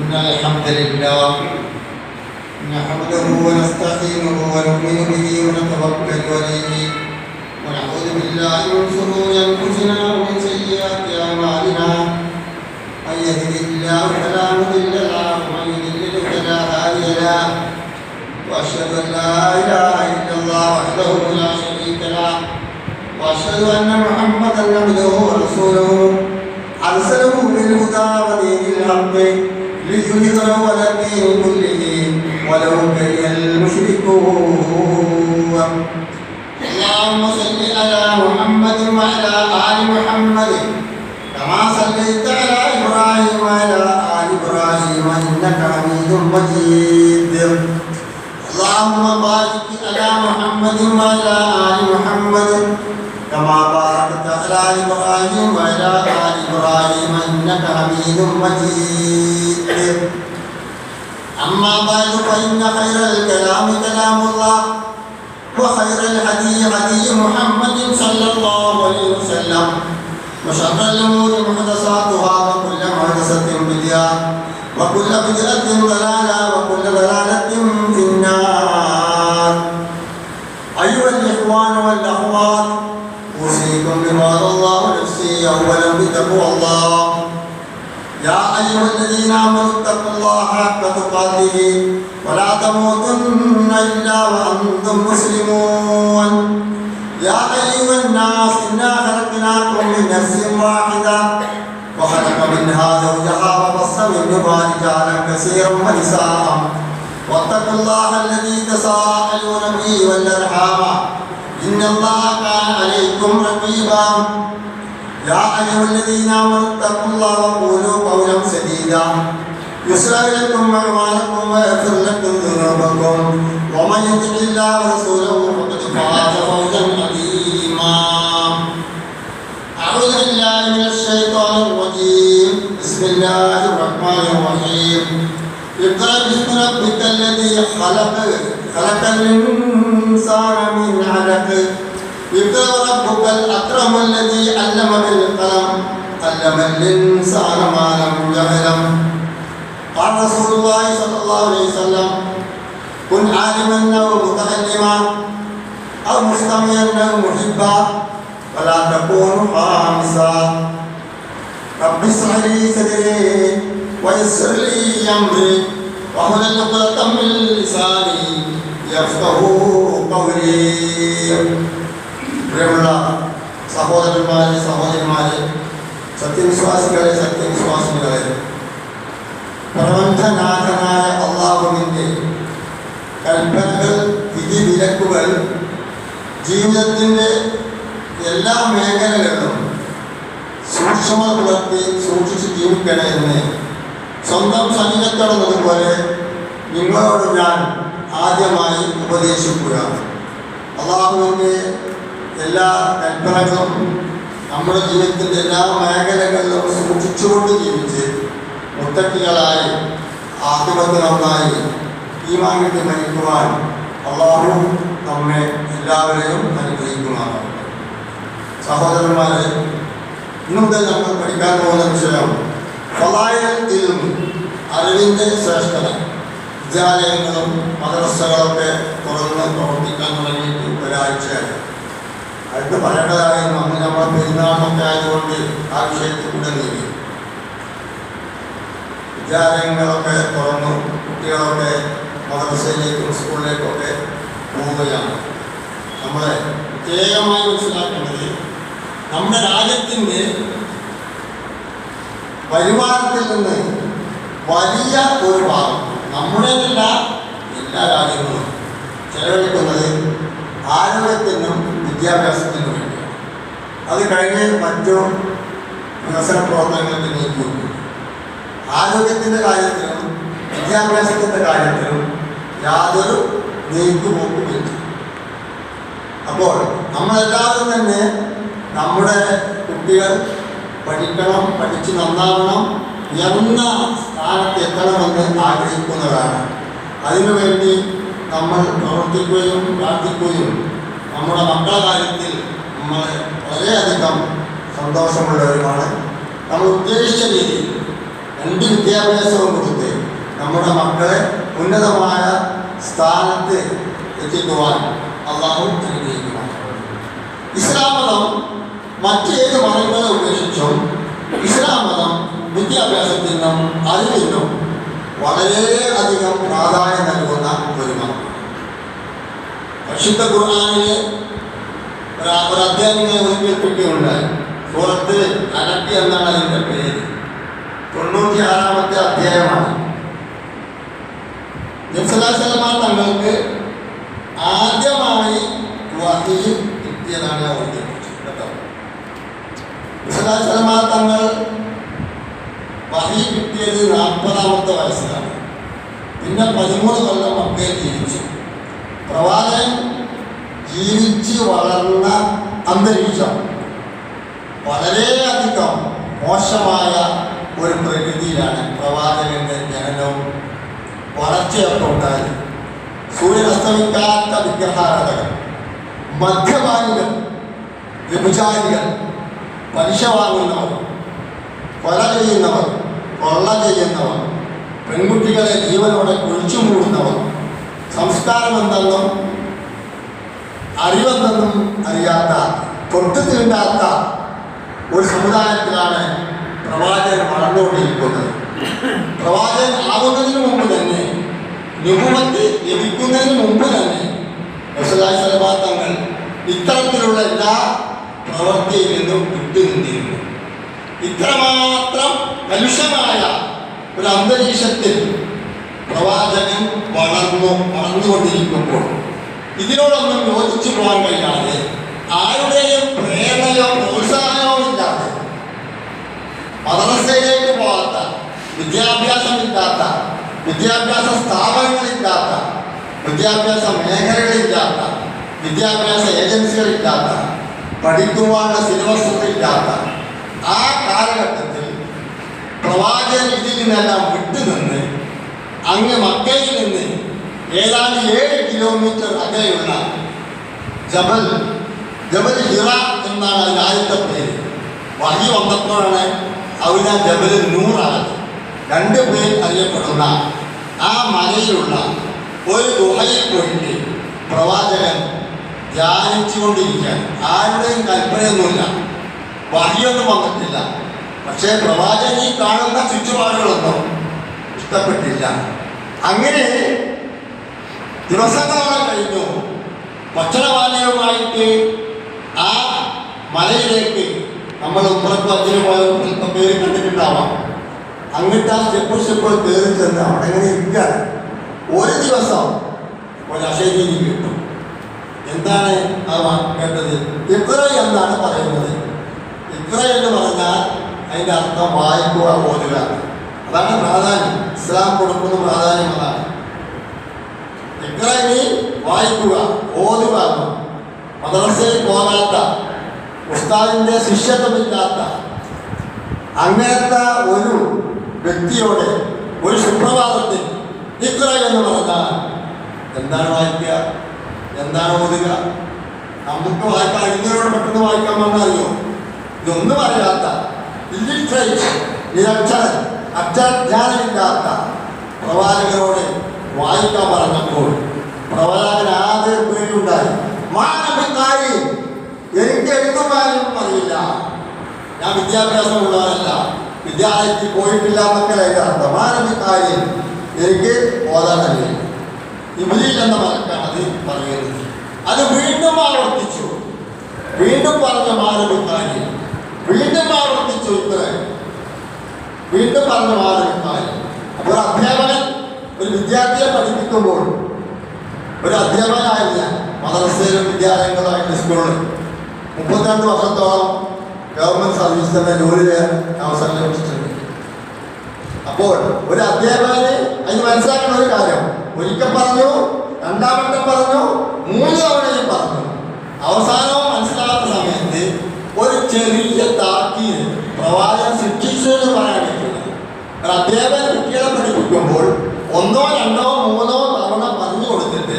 إن الحمد لله نحمده ونستعينه ونؤمن به ونتوكل عليه ونعوذ بالله من شرور أنفسنا ومن سيئات أعمالنا من يهده الله فلا مضل له ومن يضلل فلا هادي له وأشهد أن لا إله إلا الله وحده لا شريك له وأشهد أن محمدا عبده ورسوله أرسله بالهدى ودين الحق ليظهره على الدين كله ولو كره المشركون. اللهم صل على محمد وعلى آل محمد كما صليت على إبراهيم وعلى آل إبراهيم إنك حميد مجيد. اللهم بارك على محمد وعلى آل محمد كما باركت على إبراهيم وعلى آل إبراهيم إنك حميد مجيد. أما بعد فإن خير الكلام كلام الله وخير الهدي هدي محمد صلى الله عليه وسلم وشر الأمور محدثاتها وكل محدثة بدعة وكل بدعة ضلالة وكل ضلالة في النار. أيها الإخوان والأخوات أوصيكم بتقوى الله ونفسي أولا بتقوى الله. يا أيها الذين آمنوا اتقوا الله حق تقاته ولا تموتن إلا وأنتم مسلمون. يا أيها الناس إنا خلقناكم من نفس واحدة وخلق منها زوجها وبث منهما رجالا كثيرا ونساء واتقوا الله الذي تساءلون به والأرحام إن الله كان عليكم رقيبا. يا أيها الذين آمنوا اتقوا الله وقولوا قولا سديدا يصلح لكم أعمالكم ويغفر لكم ذنوبكم ومن يطع الله ورسوله فقد فاز فوزا عظيما. أعوذ بالله من الشيطان الرجيم. بسم الله الرحمن الرحيم. اقرأ باسم ربك الذي خلق الإنسان من علق اقرأ ربك الأكرم الذي علم بالقلم علم الإنسان ما لم يعلم. قال رسول الله صلى الله عليه وسلم كن عالما أو متعلما أو مستمعا أو محبا ولا تكون خامسا. رب اشرح لي صدري ويسر لي أمري واحلل عقدة من لساني يفقهوا قولي. പ്രിയമുള്ള സഹോദരന്മാരെ സഹോദരിമാരെ, സത്യവിശ്വാസികളെ സത്യവിശ്വാസികളെ, പ്രപഞ്ചനാഥനായ അല്ലാഹുവിൻ്റെ കൽപ്പനകൾ വിധിവിലക്കുകൾ ജീവിതത്തിൻ്റെ എല്ലാ മേഖലകളിലും സൂക്ഷ്മത പുലർത്തി സൂക്ഷിച്ച് ജീവിക്കണമെന്ന് സ്വന്തം ശരീരത്തോടുന്നതുപോലെ നിങ്ങളോട് ഞാൻ ആദ്യമായി ഉപദേശിക്കുകയാണ്. അല്ലാഹുവിൻ്റെ എല്ലാ കൽപ്പനകളും നമ്മുടെ ജീവിതത്തിൻ്റെ എല്ലാ മേഖലകളിലും സൂക്ഷിച്ചുകൊണ്ട് ജീവിച്ച് മുത്തക്കികളായി ആത്മഹത്യ നന്നായി ഈമാൻ കിട്ടി മരിക്കുവാൻ അല്ലാഹു നമ്മെ എല്ലാവരെയും അനുഗ്രഹിക്കുന്നതാണ്. സഹോദരന്മാരെ, ഇന്നു മുതൽ നമ്മൾ പഠിക്കാൻ പോകുന്ന വിഷയം ഫളായിൽ ഇൽം, അറിവിൻ്റെ ശ്രേഷ്ഠത. വിദ്യാലയങ്ങളും മദ്രസകളൊക്കെ തുറന്ന് പ്രവർത്തിക്കാൻ തുടങ്ങിയിട്ട് ഒരാഴ്ചയായി. അടുത്ത് പറയേണ്ടതായിരുന്നു, അന്ന് നമ്മൾ പെരുന്നാളൊക്കെ ആയതുകൊണ്ട് ആ വിഷയത്തിൽ കൂടെ നീങ്ങി. വിദ്യാലയങ്ങളൊക്കെ തുറന്നു, കുട്ടികളൊക്കെ മദ്രസയിലേക്കും സ്കൂളിലേക്കൊക്കെ പോവുകയാണ്. നമ്മളെ പ്രത്യേകമായി മനസ്സിലാക്കേണ്ടത് നമ്മുടെ രാജ്യത്തിൻ്റെ വരുമാനത്തിൽ നിന്ന് വലിയ ഒരു ഭാഗം നമ്മുടേതല്ല എല്ലാ രാജ്യങ്ങളും ചെലവഴിക്കുന്നത് ആരോഗ്യത്തിനും വിദ്യാഭ്യാസത്തിനും വേണ്ടിയാണ്. അത് കഴിഞ്ഞ് മറ്റു വികസന പ്രവർത്തനങ്ങൾക്ക് നീക്കിവെക്കും. ആരോഗ്യത്തിൻ്റെ കാര്യത്തിലും വിദ്യാഭ്യാസത്തിൻ്റെ കാര്യത്തിലും യാതൊരു നീക്കുപോക്കുമില്ല. അപ്പോൾ നമ്മളെല്ലാവരും തന്നെ നമ്മുടെ കുട്ടികൾ പഠിക്കണം, പഠിച്ച് നന്നാവണം, ഉയർന്ന സ്ഥാനത്ത് എത്തണമെന്ന് ആഗ്രഹിക്കുന്നതാണ്. അതിനുവേണ്ടി നമ്മൾ പ്രവർത്തിക്കുകയും പ്രാർത്ഥിക്കുകയും നമ്മുടെ മക്കളുടെ കാര്യത്തിൽ നമ്മൾ വളരെയധികം സന്തോഷമുള്ളവരുമാണ്. നമ്മൾ ഉദ്ദേശിച്ച രീതിയിൽ രണ്ട് വിദ്യാഭ്യാസവും കൊടുത്ത് നമ്മുടെ മക്കളെ ഉന്നതമായ സ്ഥാനത്ത് എത്തിക്കുവാൻ അള്ളാഹു അനുഗ്രഹിക്കുവാൻ. ഇസ്ലാം മതം മറ്റേത് മതങ്ങളെ ഉപേക്ഷിച്ചും ഇസ്ലാം മതം വിദ്യാഭ്യാസത്തിനും അറിവിനും വളരെയധികം പ്രാധാന്യം നൽകുന്ന ഒരു മതം. പരിശുദ്ധ ഖുർആനിലെ ഒരു അധ്യായം ഉൾപ്പെടുത്തിയുണ്ടായി. സൂറത്ത് അനബി എന്നാണ് അതിൻ്റെ പേര്. 96-ാമത്തെ അധ്യായമാണ്. നബി സല്ലല്ലാഹു അലൈഹി വസല്ലം തങ്ങൾക്ക് ആദ്യമായി വഹി കിട്ടിയതാണ് കേട്ടോ. നബി സല്ലല്ലാഹു അലൈഹി വസല്ലം തങ്ങൾ വഹി കിട്ടിയത് 40-ാമത്തെ വയസ്സിലാണ്. പിന്നെ 13 കൊല്ലം മക്കയിൽ ജീവിച്ചു. പ്രവാചകൻ ജീവിച്ച് വളർന്ന അന്തരീക്ഷം വളരെയധികം മോശമായ ഒരു പ്രകൃതിയിലാണ് പ്രവാചകന്റെ ജനനവും വളർച്ചയൊക്കെ ഉണ്ടായത്. സൂര്യൻ അസ്തമിക്കാത്ത വിഗ്രഹാരാധകർ, മദ്യപാനികൾ, വ്യഭിചാരികൾ, പലിശ വാങ്ങുന്നവർ, കൊല ചെയ്യുന്നവർ, കൊള്ള ചെയ്യുന്നവർ, പെൺകുട്ടികളെ ജീവനോടെ കുഴിച്ചു മൂടുന്നവർ, സംസ്കാരമെന്തെന്നും അറിവെന്തെന്നും അറിയാത്ത, തൊട്ടു തീണ്ടാത്ത ഒരു സമുദായത്തിലാണ് പ്രവാചകൻ വളർന്നുകൊണ്ടിരിക്കുന്നത്. പ്രവാചകൻ ആകുന്നതിന് മുമ്പ് തന്നെ, നുബുവത്ത് ലഭിക്കുന്നതിന് മുമ്പ് തന്നെ റസൂലുള്ളാഹി സ്വല്ലല്ലാഹു അലൈഹി വസല്ലം തങ്ങൾ ഇത്തരത്തിലുള്ള എല്ലാ പ്രവൃത്തിയിൽ നിന്നും വിട്ടുനിന്നിരുന്നു. ഇത്രമാത്രം കലുഷമായ ഒരു അന്തരീക്ഷത്തിൽ പ്രവാചകൻ വളർന്നുകൊണ്ടിരിക്കുമ്പോൾ ഇതിനോടൊന്നും യോജിച്ചു പോകാൻ കഴിയാതെ, ആരുടെയും പ്രേരണയോ പ്രോത്സാഹനമോ ഇല്ലാതെ, മദ്രസയിലേക്ക് പോകാത്ത, വിദ്യാഭ്യാസമില്ലാത്ത, വിദ്യാഭ്യാസ സ്ഥാപനങ്ങളില്ലാത്ത, വിദ്യാഭ്യാസ മേഖലകളില്ലാത്ത, വിദ്യാഭ്യാസ ഏജൻസികളില്ലാത്ത, പഠിക്കുവാനുള്ള സിലബസുകളില്ലാത്ത ആ കാലഘട്ടത്തിൽ പ്രവാചകൻ ഇതിൽ നിന്നെല്ലാം വിട്ടുനിന്ന് അങ്ങ് മക്കയിൽ നിന്ന് ഏതാണ്ട് 7 കിലോമീറ്റർ അകലെയുള്ള ജബൽ ഹിറ എന്നാണ് അതിന് ആദ്യത്തെ പേര്. വഹി വന്നപ്പോഴാണ് അവിടെ ജബൽ നൂറായത്. 2 പേർ അറിയപ്പെടുന്ന ആ മലയിലുള്ള ഒരു ഗുഹയിൽ പോയിട്ട് പ്രവാചകൻ ധ്യാനിച്ചുകൊണ്ടിരിക്കുകയാണ്. ആരുടെയും കൽപ്പനയൊന്നുമില്ല, വഹിയൊന്നും വന്നിട്ടില്ല. പക്ഷേ പ്രവാചകൻ ഈ കാണുന്ന ചുറ്റുപാടുകളൊന്നും ഇഷ്ടപ്പെട്ടില്ല. അങ്ങനെ ദിവസങ്ങളോളം കഴിഞ്ഞു. ഭക്ഷണപാനീയവുമായിട്ട് ആ മലയിലേക്ക് നമ്മൾ ഉമ്മറക്കും അച്ഛനും പോയ പേര് കണ്ടിട്ടുണ്ടാവാം. അങ്ങോട്ട് ആ സ്റ്റെപ്പ് കയറി ചെന്ന് അവിടെ എങ്ങനെ ഇരിക്കാൻ ഒരു ദിവസം ഒരു അശരീരി കിട്ടും. എന്താണ് ആ കേട്ടത്? ഇക്ര എന്നാണ് പറയുന്നത്. ഇക്ര എന്ന് പറഞ്ഞാൽ അതിൻ്റെ അർത്ഥം വായിക്കുക, ഓതുക. അതാണ് പ്രാധാന്യം. ഇസ്ലാം കൊടുക്കുന്ന പ്രാധാന്യം അതാണ്. ഇക്രയിനി വായിക്കുക, ഓതുക. മദ്രസയിൽ പോകാത്ത, ഉസ്താദിന്റെ ശിഷ്യത്വമില്ലാത്ത അങ്ങനത്തെ ഒരു വ്യക്തിയോട് ഒരു സുപ്രഭാതത്തിൽ ഇക്ര എന്ന് പറഞ്ഞാൽ എന്താണ് വായിക്കുക, എന്താണ് ഓതുക? നമുക്ക് വായിക്കാൻ ഇങ്ങനോട് പെട്ടെന്ന് വായിക്കാൻ വന്നറിയോ? ഇതൊന്നും അറിയാത്ത, ഇല്ലിട്രേറ്റ്, നിരക്ഷരൻ, അക്ഷരജ്ഞാനമില്ലാത്ത പ്രവാചകരോട് വായിക്കാൻ പറഞ്ഞപ്പോൾ പ്രവാചകൻ ആകെ പേടിയുണ്ടായി. മാനവികാരി, എനിക്ക് എഴുതുവാനും അറിയില്ല, ഞാൻ വിദ്യാഭ്യാസമുള്ളവരല്ല, വിദ്യാലയത്തിൽ പോയിട്ടില്ല എന്നൊക്കെ അതിൻ്റെ അർത്ഥം. മാനവികാരി, എനിക്ക് ഓതാനറിയില്ല. ഇബ്ലീൽ എന്ന മലക്കാണ് അത് പറയുന്നത്. അത് വീണ്ടും ആവർത്തിച്ചു. വീണ്ടും പറഞ്ഞ മാനവികാരി, വീണ്ടും ആവർത്തിച്ചു. ഇത്ര വീണ്ടും പറഞ്ഞ മാനവികാരി. അപ്പോൾ ഒരു അധ്യാപകൻ ഒരു വിദ്യാർത്ഥിയെ പഠിപ്പിക്കുമ്പോൾ, ഒരു അധ്യാപകനായില്ല, മദ്രസയിലും വിദ്യാലയങ്ങളുമായിട്ട് സ്കൂളിൽ 32 വർഷത്തോളം ഗവൺമെന്റ് സർവീസ് തന്നെ ജോലി ചെയ്യാൻ അവസരം ലഭിച്ചിട്ടുണ്ട്. അപ്പോൾ ഒരു അധ്യാപകന് അതിന് മനസ്സിലാക്കുന്ന ഒരു കാര്യം, ഒരിക്കൽ പറഞ്ഞു, 2ാം വട്ടം പറഞ്ഞു, 3 തവണയും പറഞ്ഞു. അവസാനവും മനസ്സിലാകാത്ത സമയത്ത് ഒരു ചെറിയ താക്കീത് പ്രവാചകൻ ശിക്ഷിച്ചു എന്ന് പറയാൻ പറ്റില്ല. ഒരു അധ്യാപകൻ കുട്ടികളെ പഠിപ്പിക്കുമ്പോൾ 1, 2, 3 തവണ പറഞ്ഞു കൊടുത്തിട്ട്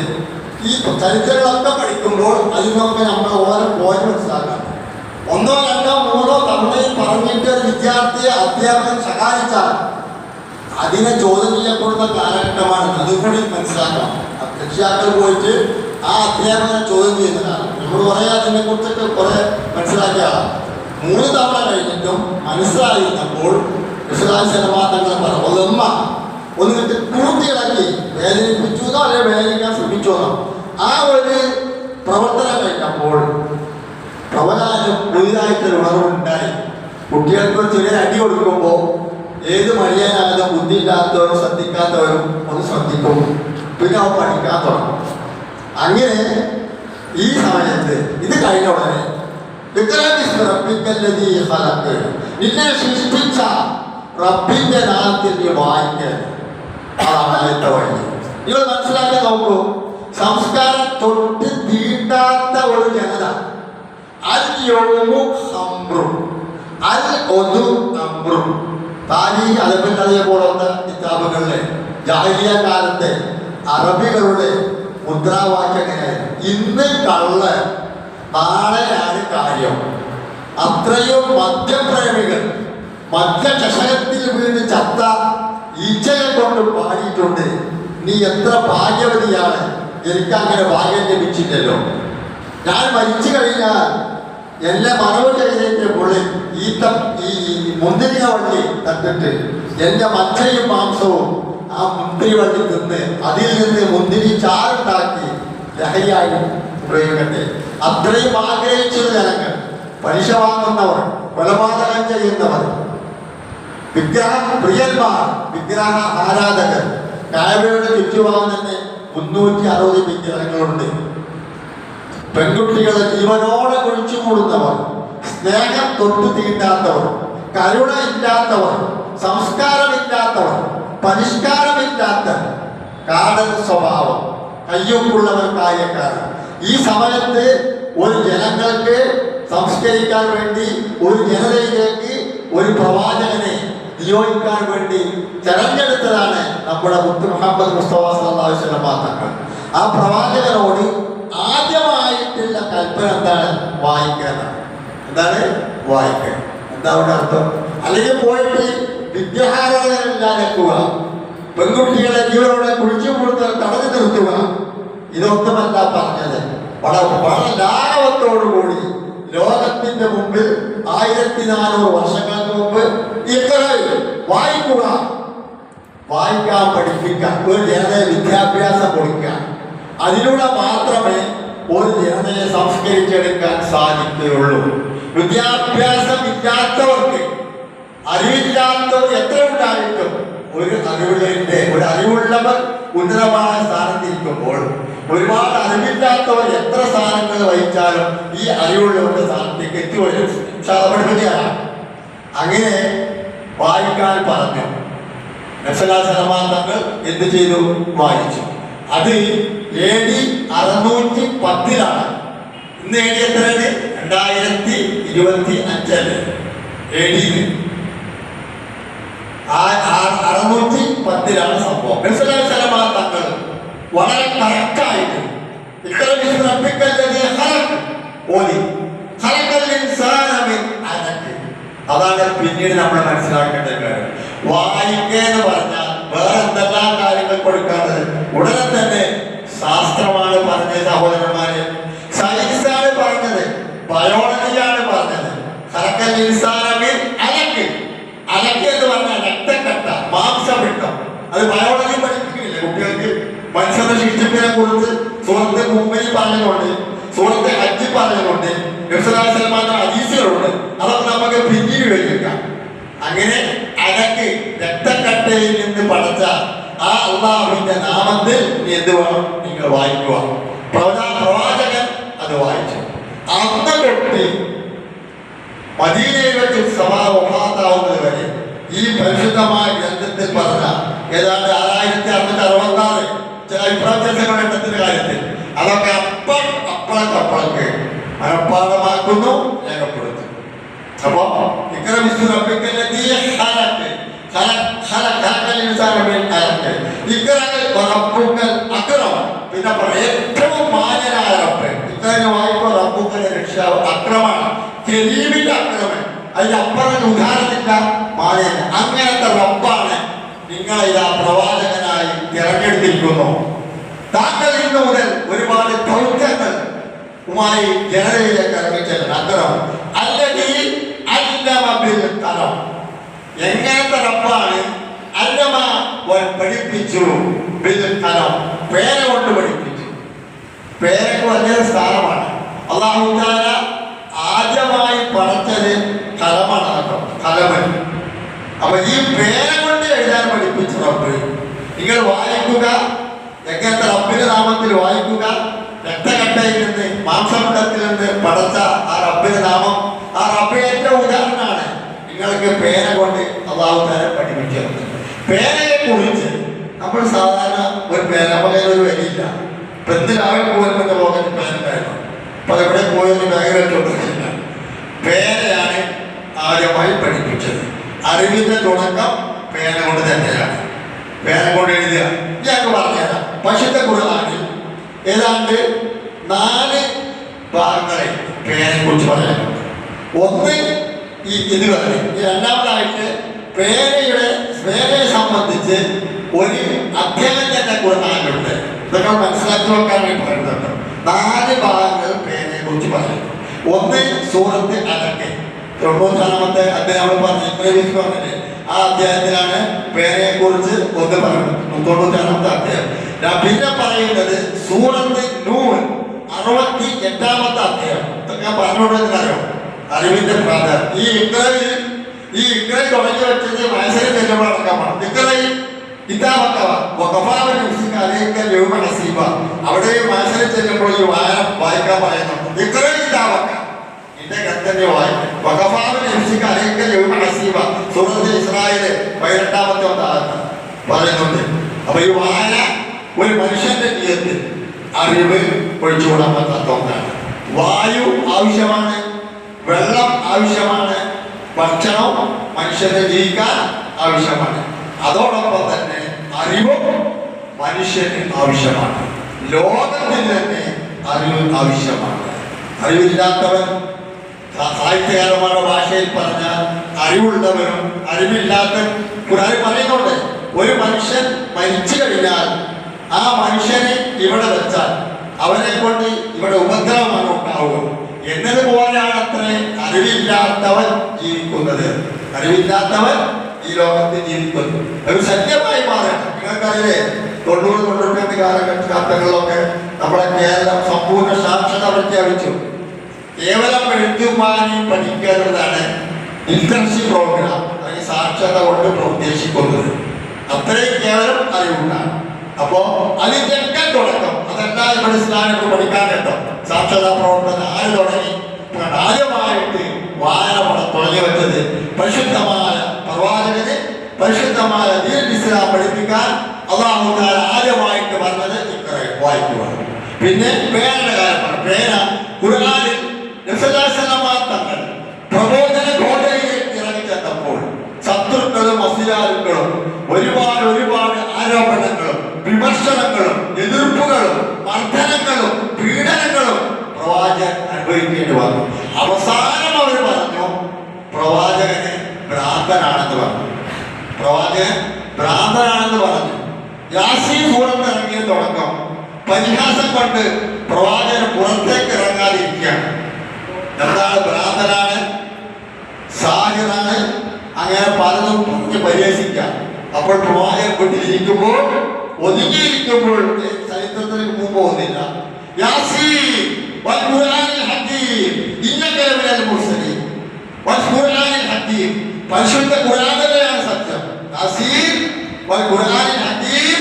ഈ ചരിത്രങ്ങളൊക്കെ പഠിക്കുമ്പോൾ അതിനൊക്കെ നമ്മൾ ഓരോ പോയിന്റ് മനസ്സിലാക്കാം. 1, 2, 3 തവണയും പറഞ്ഞിട്ട് ഒരു വിദ്യാർത്ഥിയെ അധ്യാപകൻ സഹായിച്ചാൽ അതിനെ ചോദ്യം ചെയ്യപ്പെടുന്ന കാലഘട്ടമാണ്. അതുകൂടി മനസ്സിലാക്കണം. രക്ഷിതാക്കൾ പോയിട്ട് ആ അധ്യാപകനെ ചോദ്യം ചെയ്യുന്നതാണ്. നമ്മൾ കുറേ അതിനെ കുറിച്ചൊക്കെ കുറെ മനസ്സിലാക്കിയ 3 തവണ കഴിഞ്ഞിട്ടും മനസ്സിലായിരുന്നപ്പോൾ വിശദാംശമാങ്ങൾ പറഞ്ഞ ഒന്നിട്ട് കൂട്ടിയിളക്കി വേദനിപ്പിച്ചോ അല്ലെങ്കിൽ വേദനിക്കാൻ ശ്രമിച്ചോന്നോ ആ ഒരു പ്രവർത്തനം കഴിഞ്ഞപ്പോൾ പ്രവചനം പുതിയതായിട്ടൊരു ഉണർവുണ്ടായി. കുട്ടികൾക്ക് ചെറിയ അടി കൊടുക്കുമ്പോൾ ഏത് മടിയാനാലും ബുദ്ധിയില്ലാത്തവരും ശ്രദ്ധിക്കാത്തവരും ഒന്ന് ശ്രദ്ധിക്കും. പിന്നെ അവൻ പഠിക്കാൻ തുടങ്ങും. അങ്ങനെ ഈ സമയത്ത് ഇത് കഴിഞ്ഞ ഉടനെ നിന്നെ സൃഷ്ടിച്ച റബ്ബിന്റെ നാമത്തിൽ നീ വായിക്കാൻ അതാണ് വഴി. നിങ്ങൾ മനസ്സിലാക്കി നോക്കൂ. സംസ്കാരം തൊട്ട് തീണ്ടാത്ത ഒരു ജനത. അതേപോലത്തെ കിതാബുകളിലെ ജാഹിലിയ കാലത്തെ അറബികളുടെ മുദ്രാവാക്യങ്ങളായിരുന്നു ഇന്ന് കള്ള് നാളെയാണ് കാര്യം. അത്രയും മദ്യപ്രേമികൾ മദ്യചഷകത്തിൽ വീണ് ചത്ത ഈച്ചയെ കൊണ്ട് പാടിയിട്ടുണ്ട്. നീ എത്ര ഭാഗ്യവതിയാണ്, എനിക്കങ്ങനെ ഭാഗ്യം ലഭിച്ചില്ലല്ലോ. ഞാൻ മരിച്ചു കഴിഞ്ഞാൽ എന്നെ മറവ് ചെയ്തതിൻ്റെ ഈ മുന്തിരിക വള്ളി തട്ടിട്ട് എൻ്റെ മച്ചയും മാംസവും ആ മുന്തിരി വള്ളി തിന്ന് അതിൽ നിന്ന് മുന്തിരി ചാറുണ്ടാക്കി ലഹരിയായി ഉപയോഗിക്കട്ടെ. അത്രയും ആഗ്രഹിച്ചത് ജനങ്ങൾ. പലിശ വാങ്ങുന്നവർ, കൊലപാതകം ചെയ്യുന്നവർ, വിഗ്രഹ പ്രിയന്മാർ, വിഗ്രഹ ആരാധകർ. കായബയുടെ ചുറ്റുഭാഗം തന്നെ 360 വിഗ്രഹങ്ങളുണ്ട്. പെൺകുട്ടികളെ ജീവനോടെ കുഴിച്ചു മൂടുന്നവർ, സ്നേഹം തൊട്ടു തീണ്ടാത്തവർ, കരുണ ഇല്ലാത്തവർ, സംസ്കാരമില്ലാത്തവർ, പരിഷ്കാരമില്ലാത്ത കാടൻ സ്വഭാവം, കയ്യൊപ്പുള്ളവർ കാര്യക്കാരൻ. ഈ സമയത്ത് ഒരു ജനങ്ങൾക്ക് സംസ്കരിക്കാൻ വേണ്ടി ഒരു ജനതയിലേക്ക് ഒരു പ്രവാചകനെ നിയോഗിക്കാൻ വേണ്ടി തെരഞ്ഞെടുത്തതാണ് നമ്മുടെ മുത്ത് മുഹമ്മദ് മുസ്തഫ സല്ലല്ലാഹു അലൈഹി വസല്ലം തങ്ങൾ. ആ പ്രവാചകനോട് ആദ്യമായിട്ടുള്ള കൽപ്പന എന്താണ്? വായിക്കാൻ. എന്താണ് വായിക്കാൻ? എന്താ അവിടെ അർത്ഥം? അല്ലെങ്കിൽ പോയിട്ട് വിഗ്രഹാരാധനയില്ലാതെക്കുക, പെൺകുട്ടികളെ ജീവനോടെ കുഴിച്ചു കൊടുത്ത് തടഞ്ഞു നിർത്തുക, ഇതൊന്നുമല്ല പറഞ്ഞത്. വളരെ ലാഘവത്തോടുകൂടി ലോകത്തിന്റെ മുമ്പിൽ 1400 വർഷങ്ങൾക്ക് മുമ്പ് വായിക്കുക, വായിക്കാൻ പഠിപ്പിക്കാൻ ഒരു ജനതയെ വിദ്യാഭ്യാസം കൊടുക്കുക. അതിലൂടെ മാത്രമേ ഒരു ജനതയെ സംസ്കരിച്ചെടുക്കാൻ സാധിക്കുകയുള്ളൂ. വിദ്യാഭ്യാസം ഇല്ലാത്തവർക്ക്, അറിവില്ലാത്തവർ എത്ര ഉണ്ടായിട്ടും ഒരു അറിവുള്ളവർ ഉന്നതമായ സ്ഥാനത്തിരിക്കുമ്പോൾ ഒരുപാട് അറിവില്ലാത്തവർ എത്ര സ്ഥാനങ്ങൾ വഹിച്ചാലും ഈ അറിവുള്ളവരുടെ സ്ഥാനത്തേക്ക് എത്തിവരും പഠിപ്പിക്കുകയാണ്. അങ്ങനെ വായിക്കാൻ പറഞ്ഞു. തങ്ങൾ എന്ത് ചെയ്തു? വായിച്ചു. അത് AD 610 ഇന്ന് AD എത്രയാണ്? 2025 AD 610 സംഭവം. തങ്ങൾ വളരെ കറക്റ്റായിട്ട് അതാണ് പിന്നീട് നമ്മൾ മനസ്സിലാക്കേണ്ട കാര്യം. വായിക്കുക എന്ന് പറഞ്ഞാൽ വേറെ എന്തെല്ലാം കാര്യങ്ങൾ കൊടുക്കാത്തത്. ഉടനെ തന്നെ ശാസ്ത്രമാണ് പറഞ്ഞത് സഹോദരന്മാരെ, സയൻസാണ് പറഞ്ഞത്, ബയോളജിയാണ് പറഞ്ഞത്. അലക്ക് എന്ന് പറഞ്ഞാൽ രക്തക്കട്ട, മാംസപിണ്ഡം. അത് ബയോളജി പഠിപ്പിക്കുന്നില്ല കുട്ടികൾക്ക്. മനുഷ്യന്റെ ശിക്ഷിപ്പിനെ കുറിച്ച് സൂറത്ത് മുംബൈ പറഞ്ഞുകൊണ്ട്, സൂറത്ത് ഹജ്ജ് പറഞ്ഞുകൊണ്ട്, ഹദീസുകളുണ്ട്. അതൊക്കെ നമുക്ക് പിന്നീട് വിവരിക്കാം. അങ്ങനെ അലക്ക് രക്തക്കട്ടയിൽ നിന്ന് പഠിച്ച ആ അല്ലാഹുവിന്റെ നാമത്തിൽ എന്ത് വേണം? നിങ്ങൾ വായിക്കുക. പ്രവാചകൻ അത് വായിച്ചു. അന്ന് തൊട്ട് മദീനയിൽ വെച്ച് സഭാ വഫാത്താവുന്നത് വരെ ഈ പരിശുദ്ധമായ ഗ്രന്ഥത്തിൽ പറഞ്ഞ ഏതാണ്ട് 6666 ചില അഭിപ്രായ എണ്ണത്തിന്റെ കാര്യത്തിൽ അതൊക്കെ അപ്പളക്ക് മനഃപ്പാടമാക്കുന്നു, രേഖപ്പെടുത്തും. അപ്പോ പിന്നെ ഏറ്റവും മാന്യനായ റബ്ബ്. ഇത്രയും വായിക്കുമ്പോൾ റബ്ബുക്കളുടെ രക്ഷാവ് അക്രമാണ്, കരീമിന്റെ അക്രമൻ. അതിന്റെ അപ്പുറം ഉദാഹരണമില്ല, മാന്യൻ. അങ്ങനത്തെ റബ്ബാണ് നിങ്ങളെ ഇതാ പ്രവാചകനായി തിരഞ്ഞെടുത്തിരിക്കുന്നു. താങ്കൾ ഇന്നു മുതൽ ഒരുപാട് ദൗത്യങ്ങളുമായി ജനതയിലേക്ക് ഇറങ്ങിച്ചെല്ലണം. അത്തരം അല്ലെങ്കിൽ അല്ലമബിൽ തലം എങ്ങനത്തെ റബ്ബാണ്? അല്ലമ പഠിപ്പിച്ചു, ബിൽ തലം പേന കൊണ്ട് പഠിപ്പിച്ചു. പേരക്ക് വലിയൊരു സ്ഥാനമാണ്. അല്ലാഹു തആല ആദ്യമായി പഠിച്ചത് കലമാണ് കേട്ടോ, കലമൻ. അപ്പൊ ഈ പേന കൊണ്ട് എഴുതാൻ പഠിപ്പിച്ച റബ്ബ് നിങ്ങൾ വായിക്കുക. എങ്ങനത്തെ റബ്ബിന്റെ നാമത്തിൽ വായിക്കുക. രക്തകട്ടയിൽ നിന്ന് മാംസമുണ്ടത്തിൽ നിന്ന് പടച്ച ആ റബ്ബിന്റെ നാമം, ആ റബ്ബ് ഏറ്റവും ഉദാഹരണമാണ് നിങ്ങൾക്ക് പേന കൊണ്ട് അല്ലാഹു തആല പഠിപ്പിച്ചത്. പേനയെ കുറിച്ച് നമ്മൾ സാധാരണ ഒരു പേന നമുക്ക് ഒരു വരിയില്ല. പെന്തിലാകെ പോലും എൻ്റെ പോകത്ത് പേന ഉണ്ടായിരുന്നു. അപ്പൊ അതെവിടെ പോയൊരു ബാഗ് വെച്ചോണ്ടിരിക്കില്ല. പേനയാണ് ആദ്യമായി പഠിപ്പിച്ചത്. അറിവിന്റെ തുടക്കം പേന കൊണ്ട് തന്നെയാണ്. പേന കൊണ്ട് എഴുതുക. ഞങ്ങൾക്ക് പറഞ്ഞുതരാം. പരിശുദ്ധ ഖുർആനിൽ ഏതാണ്ട് 4 ഭാഗങ്ങളെ പേനയെ കുറിച്ച് പറയാനുണ്ട്. ഒന്ന് ഇത് പറഞ്ഞു. രണ്ടാമതായിട്ട് പേനയെ സംബന്ധിച്ച് ഒരു അധ്യായം തന്നെ ഖുർആനിലുണ്ട്. ഇതൊക്കെ മനസ്സിലാക്കി വെക്കാൻ വേണ്ടി പറയുന്നുണ്ട്. 4 ഭാഗങ്ങൾ പേനയെ കുറിച്ച് പറയുന്നു. ഒന്ന് സൂറത്ത് അലക്ക്, 90-ാമത്തെ അധ്യായം നമ്മൾ പറഞ്ഞില്ലേ, ആ അധ്യായത്തിലാണ് പേനയെ കുറിച്ച് ഒന്ന് പറയുന്നത്. 90-ാമത്തെ അധ്യായം. പിന്നെ പറയുന്നത് സൂറത്ത് നൂൻ, 68-ാമത്തെ അധ്യായം. ഇതൊക്കെ പറഞ്ഞുകൊണ്ടെന്നറിയോ അറിവിന്റെ പ്രാധാന്യം. ഈ ഇക്രയിൽ തുടങ്ങി വെച്ചത് മത്സരം ചെല്ലുമ്പോഴടക്കമാണ്. ഇക്രയിൽ അവിടെ മത്സരം ചെല്ലുമ്പോൾ ഈ വായിക്കാൻ പറയുന്നുണ്ട്. ഇക്രയിൽ ഇതാവക്ക എന്റെ ഗന്ധന്റെ വായിക്കും. സൂറത്ത് ഇസ്രായേല് 18-ാമത്തെ പറയുന്നുണ്ട്. അപ്പൊ ഈ വായന ഒരു മനുഷ്യന്റെ ജീവിതത്തിൽ അറിവ് ഒഴിച്ചുകൂടാൻ പറ്റാത്ത ഒന്നാണ്. വായു ആവശ്യമാണ്, വെള്ളം ആവശ്യമാണ്, ഭക്ഷണം മനുഷ്യനെ ജീവിക്കാൻ ആവശ്യമാണ്. അതോടൊപ്പം തന്നെ അറിവും മനുഷ്യന് ആവശ്യമാണ്. ലോകത്തിന് തന്നെ അറിവ് ആവശ്യമാണ്. അറിവില്ലാത്തവൻ, സാഹിത്യകാരന്മാരുടെ ഭാഷയിൽ പറഞ്ഞാൽ അറിവുള്ളവനും അറിവില്ലാത്ത ഖുർആൻ പറയുന്നുണ്ട്. ഒരു മനുഷ്യൻ മരിച്ചു കഴിഞ്ഞാൽ ആ മനുഷ്യനെ ഇവിടെ വെച്ചാൽ അവനെ കൊണ്ട് ഇവിടെ ഉപദ്രവമാണ് ഉണ്ടാവുക എന്നതുപോലെയാണ് അത്രേ അറിവില്ലാത്തവൻ ജീവിക്കുന്നത്. അറിവില്ലാത്തവൻ ഈ ലോകത്ത് ജീവിക്കുന്നു. ഒരു സത്യമായി മാറണം. നിങ്ങൾക്കറിയില്ലേ, 90-92 കാലഘട്ടങ്ങളിലൊക്കെ നമ്മുടെ കേരളം സമ്പൂർണ്ണ സാക്ഷരത പ്രഖ്യാപിച്ചു. കേവലം എഴുത്തുമാനി പഠിക്കുന്നതാണ് ഇന്റേൺഷിപ്പ് പ്രോഗ്രാം, അല്ലെങ്കിൽ സാക്ഷരത കൊണ്ട് ഉദ്ദേശിക്കുന്നത്. അത്രയും കേവലം അറിവുണ്ടാണ്. അപ്പോ അതിന്റെയൊക്കെ തുടക്കം അതെല്ലാം ഇവിടെ ഇസ്ലാമിക്ക് പഠിക്കാൻ കേട്ടോ. സാക്ഷരതാ പ്രവർത്തനം ആര് തുടങ്ങി? ആദ്യമായിട്ട് വായന തുടങ്ങി വെച്ചത് പരിശുദ്ധമായ പ്രവാചകന്, പരിശുദ്ധമായ ദീനുൽ ഇസ്ലാം പഠിപ്പിക്കാൻ അല്ലാഹു തആല ആദ്യമായിട്ട് പറഞ്ഞത് ഇഖ്റ വായിക്കുക. പിന്നെ പേനയുടെ കാര്യം. പേന ഖുർആനിൽ തങ്ങൾ പ്രബോധന ഘോഷയിലേക്ക് ഇറങ്ങിച്ചെന്നപ്പോൾ ശത്രുക്കളും അസിലാലുക്കളും ഒരുപാട് ആരോപണങ്ങളും വിമർശനങ്ങളും എതിർപ്പുകളും മർദ്ദനങ്ങളും പീഡനങ്ങളും പ്രവാചകൻ അനുഭവിക്കേണ്ടി വന്നു. അവസാനം അവർ പറഞ്ഞു പ്രവാചകന് ഭ്രാന്തനാണെന്ന് പറഞ്ഞു. പ്രവാചകൻ ഭ്രാന്തനാണെന്ന് പറഞ്ഞു. യാസീൻ സൂറത്ത് ഇറങ്ങിയ തുടക്കം പരിഹാസം കൊണ്ട് പ്രവാചകൻ പുറത്തേക്ക് ഇറങ്ങാതിരിക്കുകയാണ്. എന്താണ്? ഭ്രാന്തനാണ്, സാഹിറാണ്, അങ്ങനെ പലതും പറഞ്ഞ് പരിഹസിക്കാം. അപ്പോൾ പ്രവാചകൻ വീട്ടിലിരിക്കുമ്പോൾ, ഒതുങ്ങിയിരിക്കുമ്പോൾ, ചരിത്രത്തിന് മുമ്പ് പോകുന്നില്ല, യാസീൻ വൽ ഖുർആനിൽ ഹകീം ഇന്നക ലമിനൽ മുർസലീൻ വൽ ഖുർആനിൽ ഹകീം, പരിശുദ്ധ ഖുർആനിലാണ് സത്യം. യാസീൻ വൽ ഖുർആനിൽ ഹകീം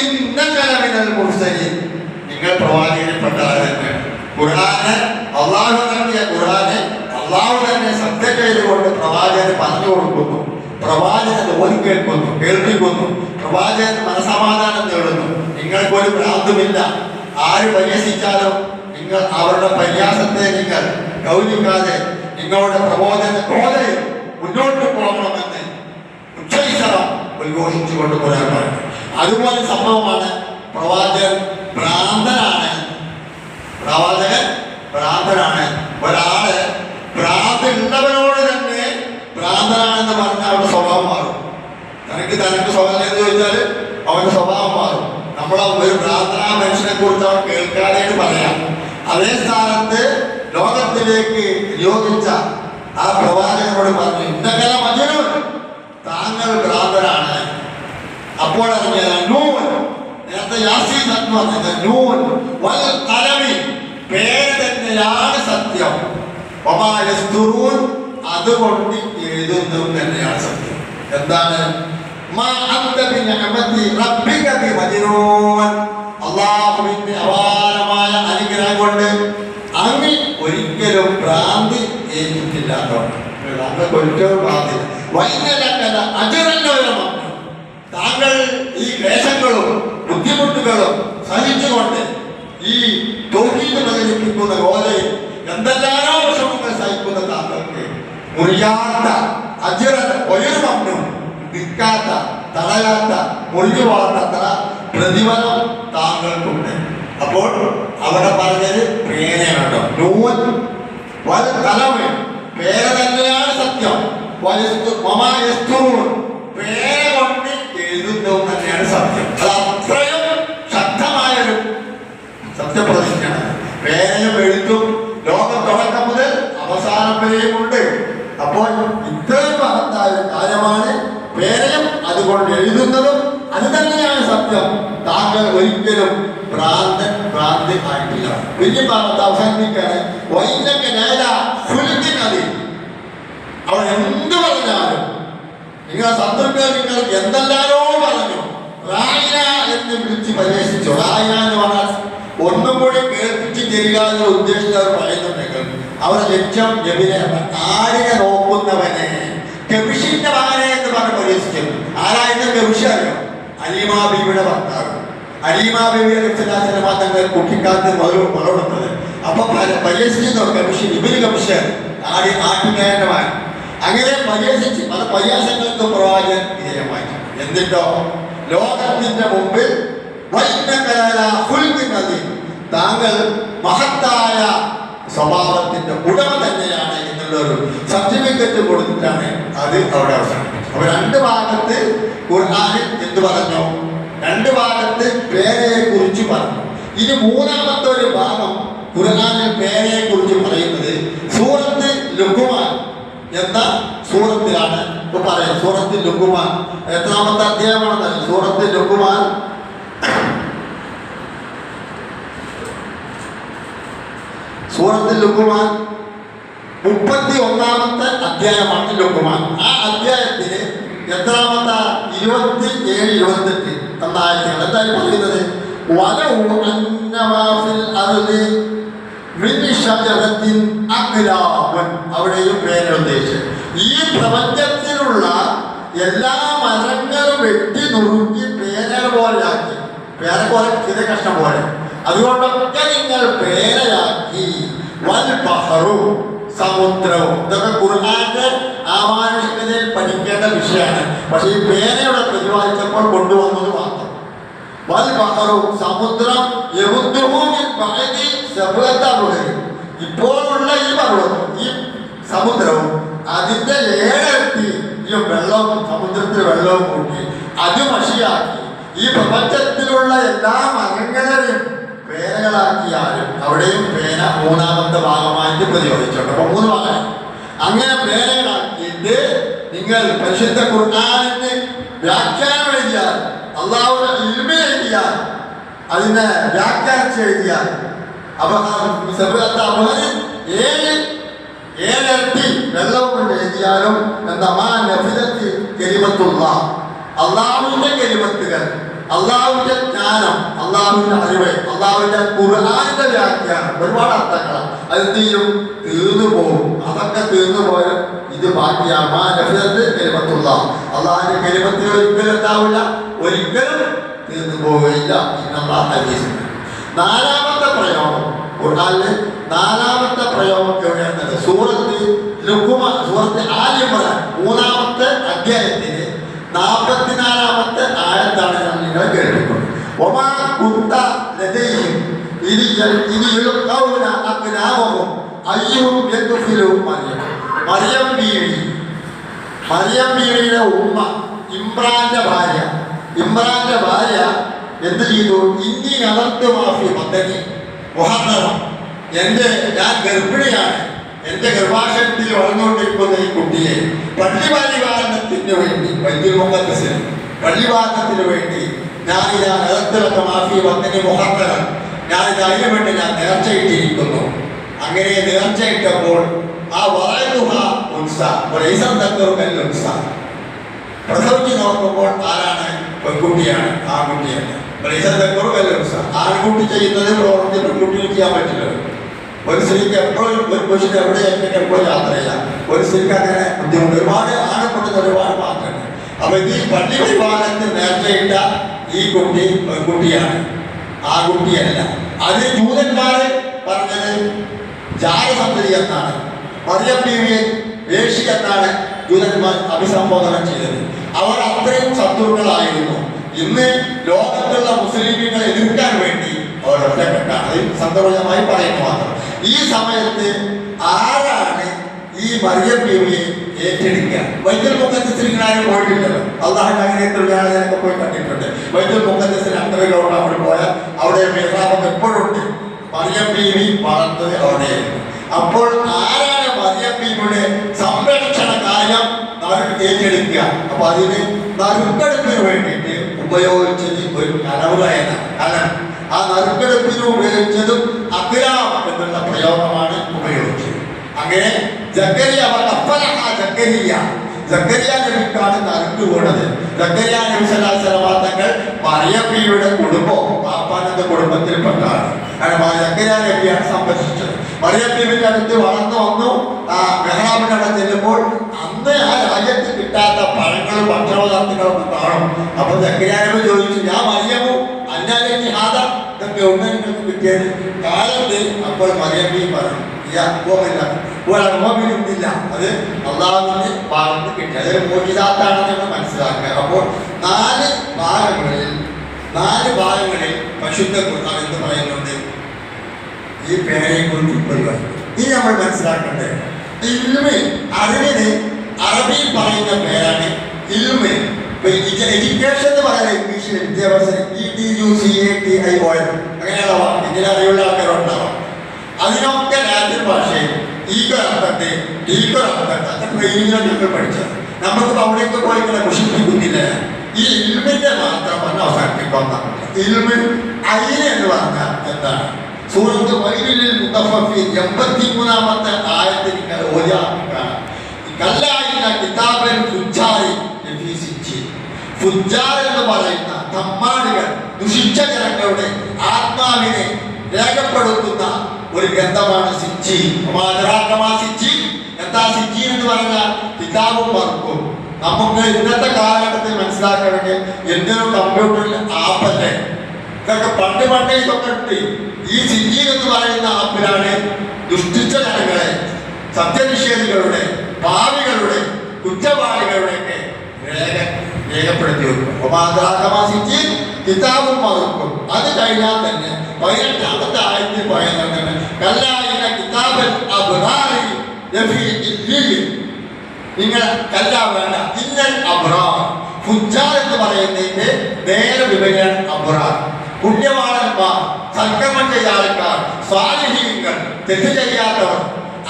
ഇന്നക ലമിനൽ മുർസലീൻ, നിങ്ങൾ പ്രവാചകനെപ്പെട്ട ആളാണ്. ഖുർആന് അള്ളാഹു നൽകിയ ഖുർആന് അള്ളാഹു തന്നെ സത്യം ചെയ്തുകൊണ്ട് പ്രവാചകന് പറഞ്ഞു കൊടുക്കുന്നു. പ്രവാചകൻ ഓതി കേൾപ്പിക്കുന്നു. പ്രവാചകൻ മനസമാധാനം നേടുന്നു. നിങ്ങൾക്കൊരു ഭ്രാന്തുമില്ല. ആര് പരിഹസിച്ചാലും നിങ്ങൾ അവരുടെ പരിഹാസത്തെ നിങ്ങൾ ഗൗനിക്കാതെ നിങ്ങളുടെ പ്രബോധന കോതയിൽ മുന്നോട്ട് പോകണമെന്ന് ഉച്ചൈസറം ഉദ്ഘോഷിച്ചുകൊണ്ട് ഖുർആൻ പറഞ്ഞു. അതുപോലെ സംഭവമാണ് പ്രവാചകൻ ഭ്രാന്തനാണ്. പ്രവാചകൻ ഭ്രാന്തനാണ്. ഒരാള് ഭ്രാന്തുള്ളവരോട് തന്നെ ഭ്രാന്തനാണെന്ന് പറഞ്ഞാൽ അവരുടെ സ്വഭാവം മാറും. തനിക്ക് സ്വഭാവം എന്ന് ചോദിച്ചാൽ അവന്റെ സ്വഭാവം മാറും. നമ്മളെ ഒരു പ്രാർത്ഥനാ മനുഷ്യനെ കുറിച്ച് അവൻ കേൾക്കാതെയാണ് പറയാം. അതേ സ്ഥാനത്ത് ലോകത്തിലേക്ക് നിയോഗിച്ച ആ പ്രവാചകനോട് പറഞ്ഞു, ഇന്നകല മജനൂൻ, താങ്കൾ ഭ്രാന്തരാണ്. അപ്പോൾ നേരത്തെ യാസീൻ പറഞ്ഞത് നൂൻ വൽ ഖലമി, പേര് തന്നെയാണ് സത്യം, വമാ യസ്തുറൂൻ, അതുകൊണ്ട് എഴുതുന്നു തന്നെയാണ് സത്യം. എന്താണ്? മാ അന്ത ബിനിഅമതി റബ്ബിക ബിമജ്നൂൻ, അല്ലാഹുവിന്റെ അപാരമായ അനുഗ്രഹം കൊണ്ട് അങ്ങ് ഒരിക്കലും ഭ്രാന്തി ഏറ്റിട്ടില്ലാത്തവൻ. താങ്കൾ ഈ ക്ലേശങ്ങളും ബുദ്ധിമുട്ടുകളും സഹിച്ചുകൊണ്ട് ഈ തൗഹീദ് പ്രചരിപ്പിക്കുന്ന ഗോലയിൽ എന്തെല്ലാമോ വിഷമങ്ങൾ സഹിക്കുന്ന താങ്കൾക്ക് മുറിയാത്ത അജ്റൻ, ഒരു മണ്ണും നിൽക്കാത്ത, തടയാത്ത, മുറിഞ്ഞുപോകാത്ത പ്രതിഫലം താങ്കൾക്കുണ്ട്. അപ്പോൾ അവിടെ പറഞ്ഞത് പേനയാണോ? നൂൻ വൽ ഖലമ്, പേന തന്നെയാണ് സത്യം, വമാ യസ്തുറൂൻ, പേന കൊണ്ട് എഴുതുന്നു തന്നെയാണ് സത്യം. അത് അത്രയും ശക്തമായൊരു സത്യപ്രതിജ്ഞയാണ്. പേനയും എഴുത്തും ലോകം തുടക്കം മുതൽ അവസാനം വരെയും ഉണ്ട്. അപ്പോൾ ഇത്രയും മഹത്തായ കാര്യമാണ് പേനയും അതുകൊണ്ട് എഴുതുന്നതും. അത് തന്നെയാണ് സത്യം. താങ്കൾ ഒരിക്കലും ഭ്രാന്തി ആയിട്ടില്ല. വലിയ ഭാഗത്ത് അവസാനിപ്പിക്കാണ്. വൈദ്യൊക്കെ നേര സുലിക്കുന്നത് അവൾ എന്ത് പറഞ്ഞാലും നിങ്ങളെ ശത്രുക്കൾ നിങ്ങൾ എന്തെല്ലാരോ പറഞ്ഞു, റായിന എന്ന് വിളിച്ച് പരിഹസിച്ചു. റായിന എന്ന് പറഞ്ഞാൽ ഒന്നും കൂടി കേൾപ്പിച്ച് തരിക എന്ന ഉദ്ദേശിച്ചവർ പറയുന്നുണ്ടെങ്കിൽ അവരുടെ ലക്ഷ്യം ആടിനെ നോക്കുന്നവനെ, കബിഷിന്റെ മകനെ എന്ന് പറഞ്ഞ് പരിഹസിക്കുന്നു. ആരായിരുന്നു കബിഷ അറിയോ? അലീമാ ബീവിയുടെ ഭർത്താവ്. അലീമാ ബീവിയുടെ രക്തദാസന്റെ മാത്രങ്ങൾ കുട്ടിക്കാലത്ത് വളർന്നത്. അപ്പൊ പരിഹസിക്കുന്നു കബിഷൻ, ഇവര് കബിഷൻ, ആട്ടിനേന്റെ മകൻ. അങ്ങനെ പരിഹസിച്ച് പല പരിഹാസങ്ങൾക്ക് പ്രവാചകൻ വിധേയമായി. എന്നിട്ടോ ലോകത്തിന്റെ മുമ്പിൽ താങ്കൾ മഹത്തായ സ്വഭാവത്തിന്റെ ഉടമ തന്നെയാണ് എന്നുള്ളൊരു സർട്ടിഫിക്കറ്റ് കൊടുത്തിട്ടാണ് അത് അവിടെ അവസാനിപ്പിച്ചത്. അപ്പൊ രണ്ട് ഭാഗത്ത് ഖുർആനിൽ എന്ത് പറഞ്ഞു? രണ്ട് ഭാഗത്ത് പേരയെ കുറിച്ച് പറഞ്ഞു. ഇനി മൂന്നാമത്തെ ഒരു ഭാഗം ഖുർആനിൽ പേരയെ കുറിച്ച് പറയുന്നത് സൂറത്ത് ലുഖ്മാൻ എന്ന സൂറത്തിലാണ് ഇപ്പൊ പറയാം. സൂറത്ത് ലുഖ്മാൻ എത്രാമത്തെ അധ്യായമാണെന്നല്ല, സൂറത്ത് ലുഖ്മാൻ സൂറത്ത് ലുഖ്മാൻ 31-ാമത്തെ അധ്യായമാണ് ലുഖ്മാൻ. ആ അധ്യായത്തിന് എത്രാമത്തെ 27, 28 എന്ന ആയത്തുകൾ എന്തായി പറയുന്നത്? അവിടെയും പേരുദ്ദേശം ഈ പ്രപഞ്ചത്തിലുള്ള എല്ലാ മരങ്ങളും വെട്ടി നുറുക്കി പേന പോലെയാക്കി, പേന പോലെ ചില കഷ്ണം പോലെ, അതുകൊണ്ടൊക്കെ നിങ്ങൾ പേനയാക്കി. വൽ ബഹറു, സമുദ്രവും. ഇതൊക്കെ ഖുർആന്റെ ആമാനുഷികതയിൽ പഠിക്കേണ്ട വിഷയമാണ്. പക്ഷെ ഈ പേനയുടെ പ്രതിപാദിച്ചപ്പോൾ കൊണ്ടുവന്നത് മാത്രം. വൽ ബഹറു, സമുദ്രം, ഇപ്പോഴുള്ള ഈ പർവ്വതം, ഈ സമുദ്രവും അതിന്റെ 7 ഇരട്ടി ഈ വെള്ളവും, സമുദ്രത്തിൽ വെള്ളവും കൂട്ടി അത് മഷിയാക്കി ഈ പ്രപഞ്ചത്തിലുള്ള എല്ലാ മരങ്ങളെയും പേനകളാക്കിയാലും അവിടെയും പേന മൂന്നാമത്തെ ഭാഗമായിട്ട് പ്രതിപാദിച്ചിട്ടുണ്ട്. അപ്പൊ 3 ഭാഗം. അങ്ങനെ പേനകളാക്കിയിട്ട് നിങ്ങൾ പരിശുദ്ധ ഖുർആനിന് വ്യാഖ്യാനം എഴുതിയാൽ, അള്ളാഹുവിന്റെ ഇൽമ എഴുതിയാൽ, അതിനെ വ്യാഖ്യാനിച്ച് എഴുതിയാൽ, അപ്പൊ 7 ഇരട്ടി വെള്ളവും കൊണ്ട് എഴുതിയാലും അള്ളാഹുവിന്റെ കലിമത്തുകൾ, അള്ളാഹുവിന്റെ ജ്ഞാനം, അള്ളാഹുവിന്റെ അറിവ്, അള്ളാഹുവിന്റെ ഖുർആനിന്റെ വ്യാഖ്യാനം, ഒരുപാട് അർത്ഥങ്ങളാണ്. അത് തീരും, തീർന്നു പോകും. അതൊക്കെ തീർന്നു പോയാൽ ഇത് ബാക്കിയാണ്. അള്ളാഹുവിന്റെ കലിമത്തുകൾ ഒരിക്കലും ഉണ്ടാവില്ല, ഒരിക്കലും തീർന്നു പോവുകയില്ല. നാലാമത്തെ പ്രയോഗം ഖുർആനിലെ നാലാമത്തെ പ്രയോഗം എവിടെയാണ്? സൂറത്ത് ലുഖ്മാൻ, സൂറത്ത് ആലി ഇംറാൻ 3-ാമത്തെ അധ്യായത്തിന് 44-ാമത്തെ ആയത്താണ് ഞാൻ നിങ്ങളെ കേൾപ്പിക്കുന്നത്. ഒമാ കുന്ത ലദൈഹിം ഇദ് യൽഖൗന അഖ്ലാമഹും അയ്യുഹും യദ്ഖുലു മറിയം. മറിയം ബീവിയുടെ ഉമ്മ ഇമ്രാന്റെ ഭാര്യ എന്ത് ചെയ്തു? ഇന്നി അലർത്ത് മാഫി പദ്ധതി മുഹറം, ഞാൻ ഗർഭിണിയാണ്, എന്റെ ഗർഭാശയത്തിൽ വളർന്നുകൊണ്ടിരിക്കുന്ന ഈ കുട്ടിയെ പള്ളിപാലിവാരണത്തിന് വേണ്ടി ബൈത്തുൽ മുഖദ്ദസിന് പള്ളിവാരണത്തിന് വേണ്ടി ഞാനിതാ അലർത്ത് മാഫി പദ്ധതി മുഹറം, ഞാനിത് അതിനു വേണ്ടി ഞാൻ നേർച്ചയിട്ടിരിക്കുന്നു. അങ്ങനെ നേർച്ചയിട്ടപ്പോൾ ആ പ്രസവിച്ച് നോക്കുമ്പോൾ ആരാണ്? പെൺകുട്ടിയാണ്, ആൺകുട്ടിയാണ്. ആൺകുട്ടി ചെയ്യുന്നത് പ്രവർത്തി പെൺകുട്ടികൾ ചെയ്യാൻ പറ്റില്ലല്ലോ. ഒരു സ്ത്രീക്ക് എപ്പോഴും ഒരു പുരുഷന് എവിടെയായിട്ട് എപ്പോഴും യാത്ര ചെയ്യാം. ഒരു സ്ത്രീക്ക് അങ്ങനെ ബുദ്ധിമുട്ട് ഒരുപാട് ആണപ്പെടുന്ന ഒരുപാട് മാത്രമാണ്. അപ്പൊ ഇത് പള്ളി വിവാഹത്തിന് നേർച്ചയിട്ട ഈ കുട്ടി പെൺകുട്ടിയാണ്, ആൺകുട്ടിയല്ല. അത് ജൂതന്മാര് പറഞ്ഞത് ജാരസന്തതി എന്നാണ്, മറിയം ബീവിയെ വേശി എന്നാണ് ജൂതന്മാർ അഭിസംബോധന ചെയ്തത്. അവർ അത്രയും ശത്രുക്കളായിരുന്നു. ഇന്ന് ലോകത്തുള്ള മുസ്ലിംകളെ എതിർക്കാൻ വേണ്ടി അവർ ഒറ്റക്കെട്ടാണ്. അത് സന്ദർഭമായി പറയുന്നു മാത്രം. ഈ സമയത്ത് ആരാണ് ഈ മറിയം ബീവിയെ ഏറ്റെടുക്കുക? ബൈത്തുൽ മുഖദ്ദസിൽ ആരും പോയിട്ടില്ലല്ലോ. അള്ളാഹുവിന്റെ അങ്ങനെയൊക്കെ ഞാനൊക്കെ പോയി കണ്ടിട്ടുണ്ട്. ബൈത്തുൽ മുഖദ്ദസിൽ അന്തരലോട്ട് അവിടെ പോയാൽ അവിടെ മിഹ്റാബ് എപ്പോഴും ഉണ്ട്. മറിയം ബീവി വളർന്നത് അവിടെയായിരുന്നു. അപ്പോൾ ആരാണ് മറിയം ബീവിയുടെ സംരക്ഷണ കാര്യം ഏറ്റെടുക്കുക? അപ്പൊ അതിന് നറുക്കെടുപ്പിന് വേണ്ടിയിട്ട് ഉപയോഗിച്ചത് ഒരു കലം. ആ നറുക്കെടുപ്പിന് ഉപയോഗിച്ചതും അക്രാം എന്നുള്ള പ്രയോഗമാണ് ഉപയോഗിച്ചത്. അങ്ങനെ സക്കരിയ നബിക്കാണ് നറുക്ക് വീണത്. സക്കരിയ നബി സ്വല്ലല്ലാഹു അലൈഹി വസല്ലം തങ്ങൾ മറിയം ബീവിയുടെ കുടുംബം പാപ്പാനന്റെ കുടുംബത്തിൽപ്പെട്ടാണ്. കാരണം സക്കരിയ നബിയാണ് സംരക്ഷിച്ചത്. മറിയം ബീവിന്റെ അടുത്ത് വളർന്നു വന്നു. ആ മെഹ്റാബിന്റെ അവിടെ ചെല്ലുമ്പോൾ അന്ന് ആ രാജ്യത്ത് കിട്ടാത്ത പഴങ്ങളും ഭക്ഷണപദാർത്ഥങ്ങളും കാണും. അപ്പൊ സക്കരിയ നബി ചോദിച്ചു, ഞാൻ മറിയമോ അന്നാലേക്ക് ഹാദ, ഇതൊക്കെ ഒന്ന് നിങ്ങൾക്ക് കിട്ടിയത് കാലത്ത്? അപ്പോൾ മറിയം ബീവി പറഞ്ഞു, ഒരനുഭവമില്ല, അത് അള്ളാഹുവിന്റെ ഭാഗത്ത് കിട്ടി. അതൊരു മോചിതാത്താണെന്ന് നമ്മൾ മനസ്സിലാക്കുക. അപ്പോൾ നാല് ഭാഗങ്ങളിൽ പരിശുദ്ധ ഖുർആൻ എന്ന് പറയുന്നുണ്ട്. ഈ പേരെ കുറിച്ച് പരിപാടി ഇനി നമ്മൾ മനസ്സിലാക്കേണ്ടത് ഇൽമ്, അറിവിന് അറബിയിൽ പറയുന്ന പേരാണ് ഇൽമ്. എഡ്യൂക്കേഷൻ എന്ന് പറയുന്നത് ഇംഗ്ലീഷിൽ വിദ്യാഭ്യാസം EDUCATION അങ്ങനെയുള്ള വാക്ക് ഇതിന് അറിവുള്ള ആൾക്കാരുണ്ടാവാം. അതിനൊക്കെ ലാറ്റിൻ ഭാഷയിൽ ഈക്കൊരർത്ഥത്തെ അത്ര ട്രെയിനിങ്ങിലാണ് നിങ്ങൾ പഠിച്ചത്. നമുക്ക് അവിടേക്ക് പോയി ഇങ്ങനെ മുഷിപ്പിക്കുന്നില്ല. ഈ ഇൽമിന്റെ മാത്രം പറഞ്ഞ അവസാനിപ്പിക്കുന്ന ഇൽമ് അയിന് എന്ന് പറഞ്ഞാൽ എന്താണ്? സൂറത്ത് വൈലിൽ മുത്തഫഫീൻ 83-ാമത്തെ ആയത്തിൽ ഫുജ്ജാർ എന്ന് പറയുന്ന തമ്മാടികൾ, ദുഷിച്ച ജനങ്ങളുടെ ആത്മാവിനെ രേഖപ്പെടുത്തുന്ന ഒരു ഗ്രന്ഥമാണ് സിജ്ജീൻ. എന്താ സിജ്ജീൻ എന്ന് പറഞ്ഞാൽ? കിതാബും മറുക്കും. നമുക്ക് ഇന്നത്തെ കാലഘട്ടത്തിൽ മനസ്സിലാക്കണമെങ്കിൽ എന്തിനും കമ്പ്യൂട്ടറിൽ ആപ്പല്ലേ, ഇതൊക്കെ പണ്ട് ഇതൊക്കെ ഉണ്ട്. ഈ സിജ്ജീൻ എന്ന് പറയുന്ന ആപ്പിലാണ് ദുഷ്ടിച്ച ജനങ്ങളെ, സത്യനിഷേധികളുടെ, പാവികളുടെ, കുറ്റവാളികളുടെയൊക്കെ രേഖപ്പെടുത്തി വെക്കും. കിതാബും മറുക്കും. അത് കഴിഞ്ഞാൽ തന്നെ 18-ാമത്തെ ആയത്തിൽ പറയുന്നത് നിങ്ങൾ കല്ല വേണ്ട, ഇന്നൽ അബ്റാർ. ഫുജ്ജാർ എന്ന് പറയുന്നതിന്റെ നേരെ വിപരീതമാണ് അബ്റാർ. പുണ്യവാളന്മാർ, സൽക്കർമ്മം ചെയ്ത ആൾക്കാർ, സ്വാലിഹീങ്ങൾ, തെറ്റ് ചെയ്യാത്തവർ,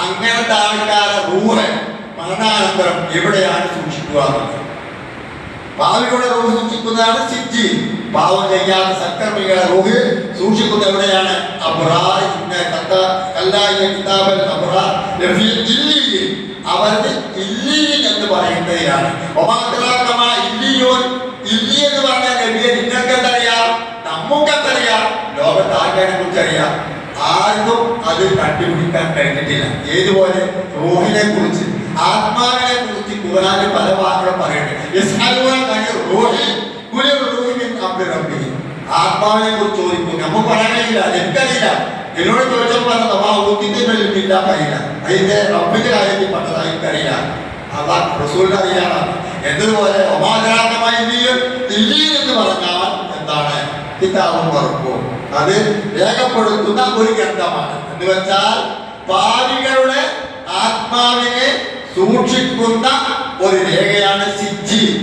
അങ്ങനത്തെ ആൾക്കാരെ റൂഹ് മരണാനന്തരം എവിടെയാണ് സൂക്ഷിക്കുക? പാവികളുടെ റൂഹ് സൂക്ഷിക്കുന്നതാണ് സിജ്ജീൻ. പാവം ചെയ്യാത്ത സൽക്കർമ്മികളെ റൂഹ് സൂക്ഷിക്കുന്ന എവിടെയാണ്? അബ്റാർ. അവരുടെ ഇല്ലീൻ എന്ന് പറയുന്നതിലാണ്. ഇല്ലി എന്ന് പറഞ്ഞാൽ നബിയെ നിങ്ങൾക്ക് എന്തറിയാം? നമുക്ക് എന്തറിയാം? ലോകത്ത് ആൾക്കാരെ കുറിച്ച് അറിയാം. ആർക്കും അത് കണ്ടുപിടിക്കാൻ കഴിഞ്ഞിട്ടില്ല. ഏതുപോലെ റൂഹിനെ കുറിച്ച്, ആത്മാവിനെ കുറിച്ച് ഖുർആനിൽ പല വാക്കുകളും പറയുന്നുണ്ട്. ആത്മാവിനെ കുറിച്ച് ചോദിക്കും, നമുക്ക് പറയാൻ കഴിയില്ല, എനിക്കറിയില്ല. എന്നോട് ചോദിച്ചപ്പോൾ പറഞ്ഞില്ല, അറിയില്ല. അതിന്റെ റബ്ബിന്റെ കാര്യത്തിൽ പറഞ്ഞത് എനിക്കറിയില്ല, അതാ റസൂലിന് അറിയാനാണ്. എന്നതുപോലെ എന്ന് പറഞ്ഞാൽ എന്താണ്? കിതാബും മറുക്കും. അത് രേഖപ്പെടുത്തുന്ന ഒരു ഗ്രന്ഥമാണ്. എന്ന് വെച്ചാൽ പാപികളുടെ ആത്മാവിനെ സൂക്ഷിക്കുന്ന ഒരു രേഖയാണ് സിജ്ജീൻ.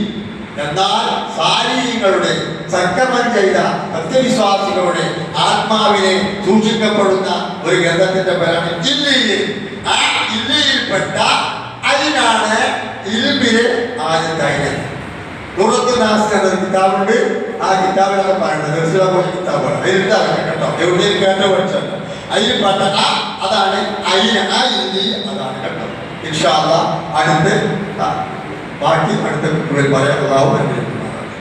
എന്നാൽ സാരീങ്ങളുടെ സക്രമം ചെയ്ത സത്യവിശ്വാസികളുടെ ആത്മാവിനെ സൂക്ഷിക്കപ്പെടുന്ന ഒരു ഗ്രന്ഥത്തിന്റെ പേരാണ് ഇല്ലിയിൽ. ആ ഇല്ലിയിൽപ്പെട്ട അതിനാണ് ഇൽമിലെ ആദ്യത്തെ അയൽ. നൂറത്തുൽ നാസ് എന്നൊരു കിതാബുണ്ട്. ആ കിതാബിലൊക്കെ പറയുന്നത് പോലെ കിതാബാണ്. അതിലുണ്ടാകും കേട്ടോ, എവിടെയും കേട്ടോ പഠിച്ചത് അതിൽ പെട്ട അതാണ് അയിന്. ആ ഇല്ലി അതാണ് കേട്ടോ. ഇൻഷാ അല്ലാഹ് അടുത്ത് ബാക്കി അടുത്ത പറയാൻ